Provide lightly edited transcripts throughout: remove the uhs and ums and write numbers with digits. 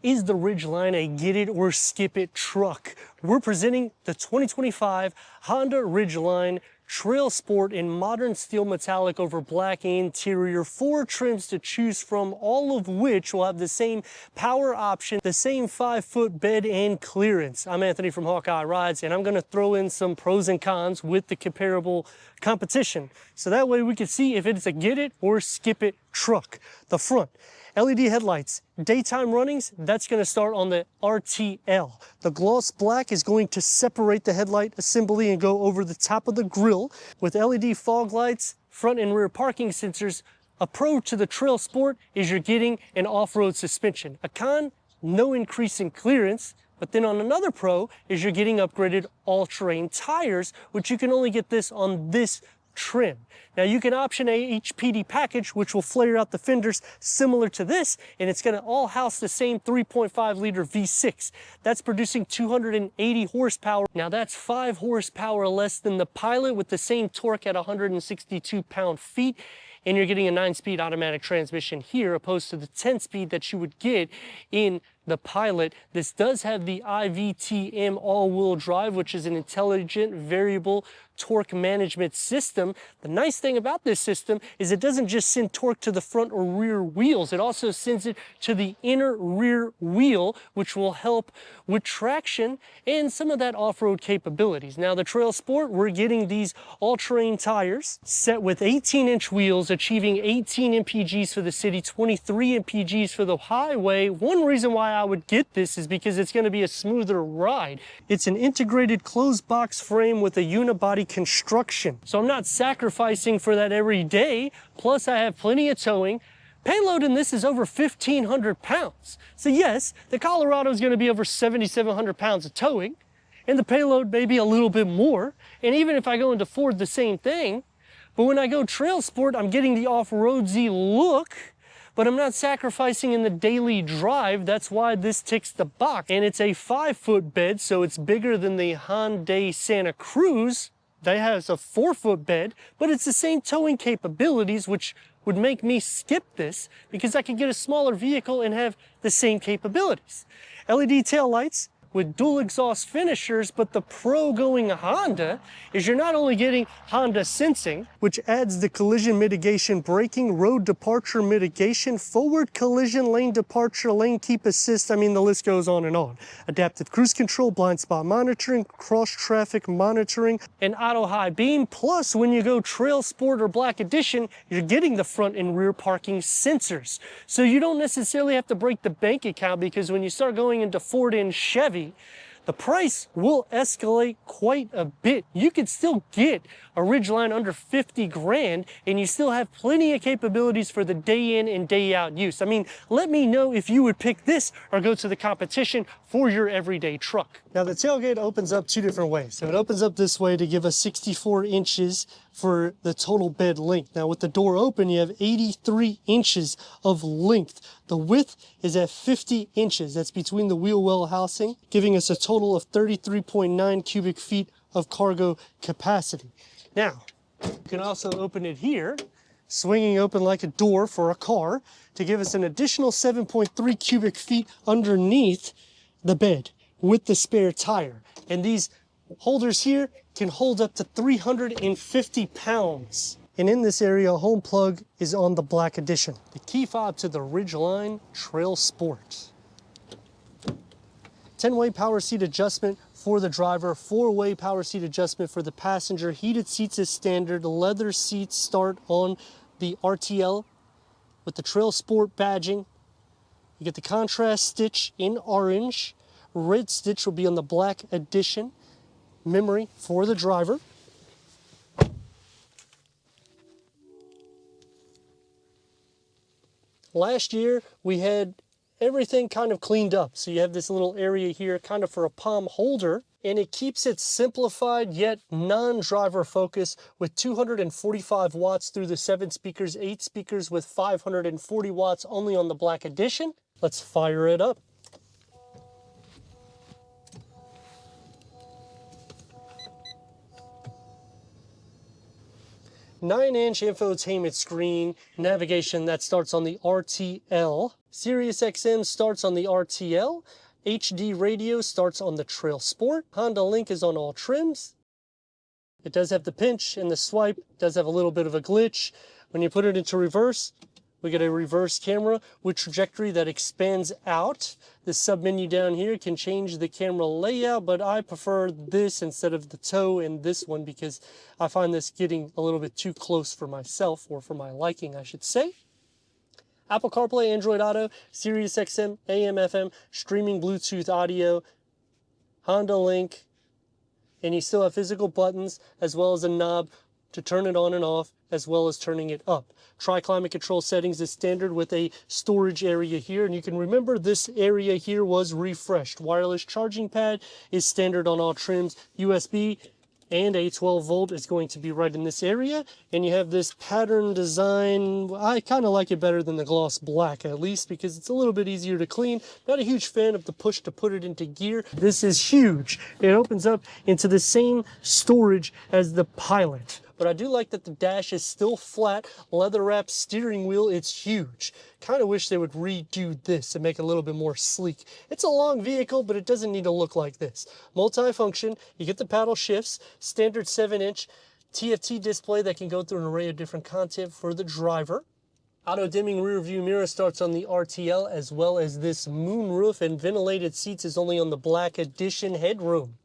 Is the Ridgeline a get it or skip it truck? We're presenting the 2025 Honda Ridgeline TrailSport in modern steel metallic over black interior. 4 trims to choose from, all of which will have the same power option, the same 5-foot bed and clearance. I'm Anthony from Hawkeye Rides, and I'm going to throw in some pros and cons with the comparable competition. So that way we can see if it's a get it or skip it truck. The front, LED headlights, daytime runnings, that's going to start on the RTL. The gloss black is going to separate the headlight assembly and go over the top of the grille. With LED fog lights, front and rear parking sensors, a pro to the TrailSport is you're getting an off-road suspension. A con, no increase in clearance. But then on another pro is you're getting upgraded all-terrain tires, which you can only get this on this trim. Now you can option a HPD package, which will flare out the fenders similar to this, and it's going to all house the same 3.5 liter V6. That's producing 280 horsepower. Now that's 5 horsepower less than the Pilot with the same torque at 162 pound-feet. And you're getting a 9-speed automatic transmission here opposed to the 10-speed that you would get in the Pilot. This does have the IVTM all-wheel drive, which is an intelligent variable torque management system. The nice thing about this system is it doesn't just send torque to the front or rear wheels, it also sends it to the inner rear wheel, which will help with traction and some of that off-road capabilities. Now the TrailSport, we're getting these all-terrain tires set with 18-inch wheels, achieving 18 mpgs for the city, 23 mpgs for the highway. One reason why I would get this is because it's going to be a smoother ride. It's an integrated closed box frame with a unibody construction, so I'm not sacrificing for that every day. Plus I have plenty of towing. Payload in this is over 1,500 pounds. So yes, the Colorado is going to be over 7,700 pounds of towing, and the payload may be a little bit more. And even if I go into Ford, the same thing. But when I go TrailSport, I'm getting the off-roadsy look, but I'm not sacrificing in the daily drive. That's why this ticks the box. And it's a 5-foot bed, so it's bigger than the Hyundai Santa Cruz. That has a 4-foot bed, but it's the same towing capabilities, which would make me skip this because I could get a smaller vehicle and have the same capabilities. LED taillights with dual exhaust finishers, but the pro going Honda is you're not only getting Honda sensing, which adds the collision mitigation braking, road departure mitigation, forward collision, lane departure, lane keep assist. I mean, the list goes on and on. Adaptive cruise control, blind spot monitoring, cross traffic monitoring, and auto high beam. Plus, when you go TrailSport or Black Edition, you're getting the front and rear parking sensors. So you don't necessarily have to break the bank account, because when you start going into Ford and Chevy, the price will escalate quite a bit. You could still get a Ridgeline under 50 grand and you still have plenty of capabilities for the day in and day out use. I mean, let me know if you would pick this or go to the competition for your everyday truck. Now the tailgate opens up 2 different ways. So it opens up this way to give us 64 inches for the total bed length. Now with the door open, you have 83 inches of length. The width is at 50 inches. That's between the wheel well housing, giving us a total of 33.9 cubic feet of cargo capacity. Now, you can also open it here, swinging open like a door for a car, to give us an additional 7.3 cubic feet underneath the bed with the spare tire. And these holders here can hold up to 350 pounds. And in this area, a home plug is on the Black Edition. The key fob to the Ridgeline TrailSport. 10-way power seat adjustment for the driver, 4-way power seat adjustment for the passenger. Heated seats is standard. Leather seats start on the RTL with the TrailSport badging. You get the contrast stitch in orange. Red stitch will be on the Black Edition. Memory for the driver. Last year, we had everything kind of cleaned up. So you have this little area here kind of for a palm holder, and it keeps it simplified yet non-driver focused with 245 watts through the 7 speakers, 8 speakers with 540 watts only on the Black Edition. Let's fire it up. Nine-inch infotainment screen, navigation that starts on the RTL. Sirius XM starts on the RTL. HD radio starts on the TrailSport. Honda Link is on all trims. It does have the pinch and the swipe. It does have a little bit of a glitch. When you put it into reverse, we get a reverse camera with trajectory that expands out. This submenu down here can change the camera layout, but I prefer this instead of the toe in this one because I find this getting a little bit too close for myself, or for my liking, I should say. Apple CarPlay, Android Auto, Sirius XM, AM, FM, streaming Bluetooth audio, Honda Link, and you still have physical buttons as well as a knob to turn it on and off, as well as turning it up. Tri-climate control settings is standard with a storage area here, and you can remember this area here was refreshed. Wireless charging pad is standard on all trims. USB and a 12 volt is going to be right in this area, and you have this pattern design. I kind of like it better than the gloss black, at least because it's a little bit easier to clean. Not a huge fan of the push to put it into gear. This is huge. It opens up into the same storage as the Pilot. But I do like that the dash is still flat, leather wrapped steering wheel. It's huge. Kind of wish they would redo this and make it a little bit more sleek. It's a long vehicle, but it doesn't need to look like this. Multi-function, you get the paddle shifts, standard 7-inch TFT display that can go through an array of different content for the driver. Auto dimming rear view mirror starts on the RTL, as well as this moonroof, and ventilated seats is only on the Black Edition headroom.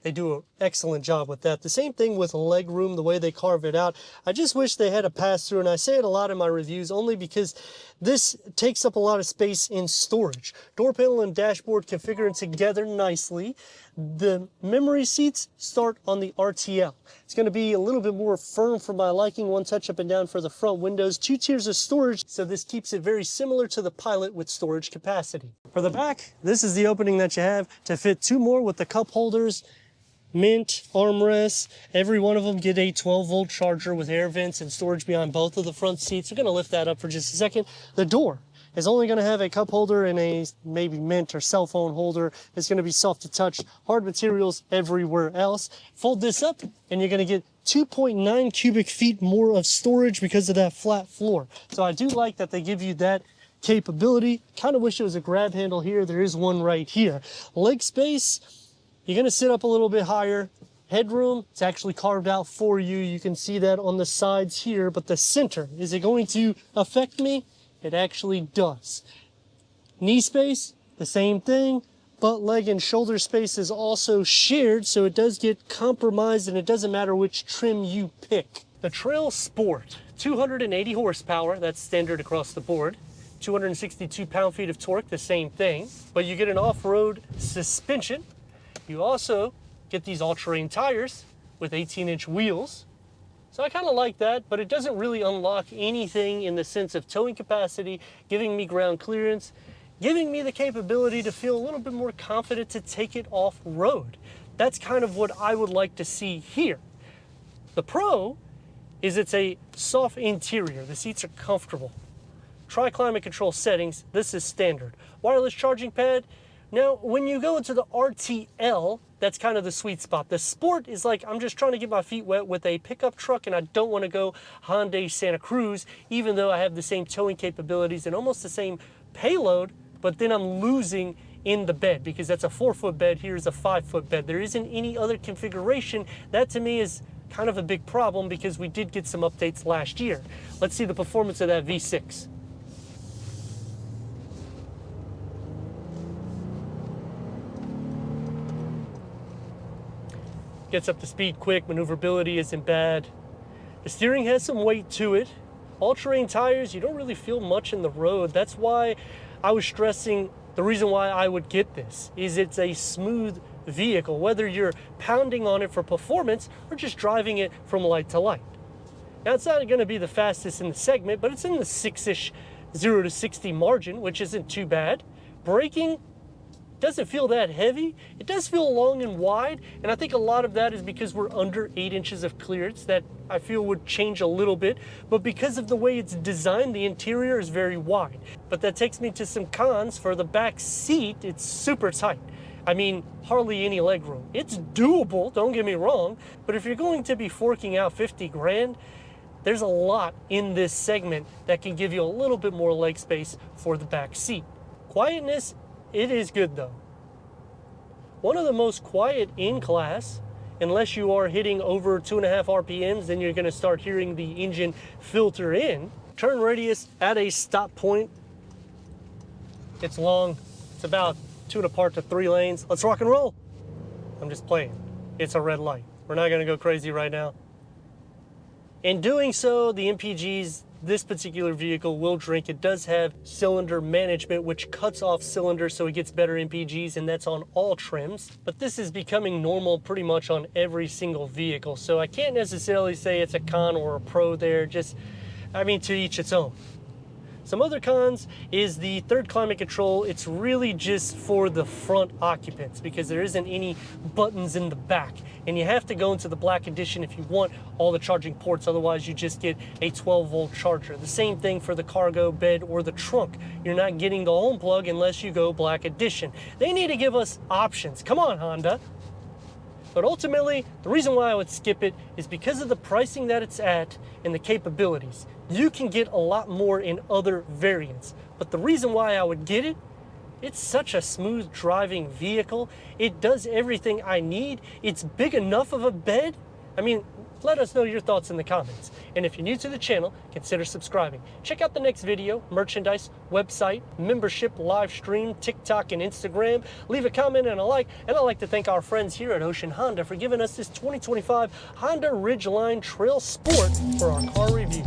They do an excellent job with that. The same thing with leg room, the way they carve it out. I just wish they had a pass-through, and I say it a lot in my reviews only because this takes up a lot of space in storage. Door panel and dashboard configuring together nicely. The memory seats start on the RTL. It's going to be a little bit more firm for my liking. One touch up and down for the front windows. 2 tiers of storage, so this keeps it very similar to the Pilot with storage capacity. For the back, this is the opening that you have to fit 2 more with the cup holders. Mint armrests. Every one of them get a 12 volt charger with air vents and storage behind both of the front seats. We're going to lift that up for just a second. The door is only going to have a cup holder and a maybe mint or cell phone holder. It's going to be soft to touch, hard materials everywhere else. Fold this up and you're going to get 2.9 cubic feet more of storage because of that flat floor. So I do like that they give you that capability. Kind of wish it was a grab handle here. There is one right here. Leg space. You're going to sit up a little bit higher. Headroom, it's actually carved out for you. You can see that on the sides here, but the center, is it going to affect me? It actually does. Knee space, the same thing, but leg and shoulder space is also shared, so it does get compromised, and it doesn't matter which trim you pick. The TrailSport, 280 horsepower, that's standard across the board. 262 pound-feet of torque, the same thing, but you get an off-road suspension. You also get these all-terrain tires with 18-inch wheels. So I kind of like that, but it doesn't really unlock anything in the sense of towing capacity, giving me ground clearance, giving me the capability to feel a little bit more confident to take it off-road. That's kind of what I would like to see here. The pro is it's a soft interior. The seats are comfortable. Tri-climate control settings, this is standard. Wireless charging pad. Now, when you go into the RTL, that's kind of the sweet spot. The Sport is like, I'm just trying to get my feet wet with a pickup truck, and I don't want to go Hyundai Santa Cruz, even though I have the same towing capabilities and almost the same payload, but then I'm losing in the bed because that's a 4-foot bed. Here's a 5-foot bed. There isn't any other configuration. That to me is kind of a big problem because we did get some updates last year. Let's see the performance of that V6. Gets up to speed quick, maneuverability isn't bad. The steering has some weight to it. All-terrain tires, you don't really feel much in the road. That's why I was stressing the reason why I would get this is it's a smooth vehicle, whether you're pounding on it for performance or just driving it from light to light. Now, it's not going to be the fastest in the segment, but it's in the 6-ish 0 to 60 margin, which isn't too bad. Braking doesn't feel that heavy. It does feel long and wide, and I think a lot of that is because we're under 8 inches of clearance that I feel would change a little bit, but because of the way it's designed, the interior is very wide. But that takes me to some cons. For the back seat, it's super tight. I mean, hardly any leg room. It's doable, don't get me wrong, but if you're going to be forking out 50 grand, there's a lot in this segment that can give you a little bit more leg space for the back seat. Quietness, it is good though. One of the most quiet in class, unless you are hitting over 2.5 RPMs, then you're gonna start hearing the engine filter in. Turn radius at a stop point, it's long. It's about 2 apart to 3 lanes. Let's rock and roll. I'm just playing. It's a red light. We're not gonna go crazy right now. In doing so, the MPGs, this particular vehicle will drink. It does have cylinder management, which cuts off cylinders so it gets better MPGs, and that's on all trims. But this is becoming normal pretty much on every single vehicle. So I can't necessarily say it's a con or a pro there. I mean, to each its own. Some other cons is the third climate control. It's really just for the front occupants because there isn't any buttons in the back. And you have to go into the black edition if you want all the charging ports. Otherwise, you just get a 12-volt charger. The same thing for the cargo bed or the trunk. You're not getting the home plug unless you go black edition. They need to give us options. Come on, Honda. But ultimately, the reason why I would skip it is because of the pricing that it's at and the capabilities. You can get a lot more in other variants. But the reason why I would get it, it's such a smooth driving vehicle. It does everything I need. It's big enough of a bed. I mean, let us know your thoughts in the comments. And if you're new to the channel, consider subscribing. Check out the next video, merchandise, website, membership, live stream, TikTok, and Instagram. Leave a comment and a like. And I'd like to thank our friends here at Ocean Honda for giving us this 2025 Honda Ridgeline TrailSport for our car review.